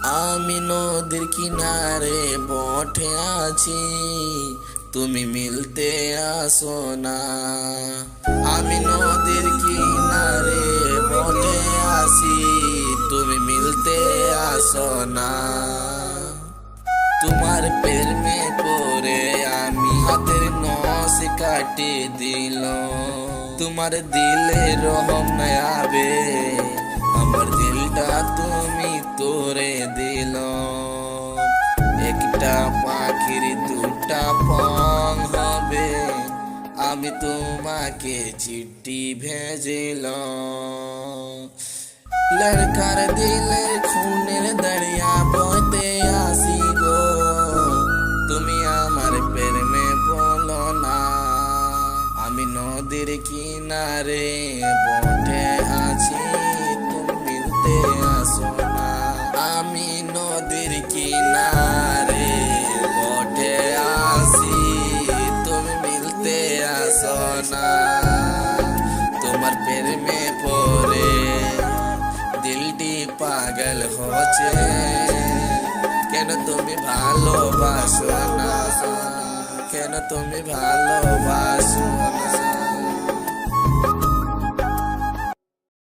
আমি নদীর কিনারে বসে আছি, তুমি মিলতে আসো না। আমি নদীর কিনারে বসে আছি, তুমি মিলতে আসো না। তোমার প্রেমে পড়ে আমি হাতের নস কাটে দিল। তোমার দিলে রহম না আবে, আমার দিলটা তুমি তোরে দিল। একটা পাখির দুটা পং হবে, আমি তোমাকে চিঠি ভেজিলাম। লড়কার দিলের খুনের দরিয়া বইতে আসি গো, তুমি আমার প্রেমে বলো না। আমি নদীর কিনারে বসে আছি, তুমি মিলতে আসো না। আমি নদীর কিনারে বসে আছি, তুমি মিলতে আসো না। তোমার প্রেমে পড়ে দিলটি পাগল হচ্ছে, কেন তুমি ভালোবাসো না, কেন তুমি ভালোবাসো না।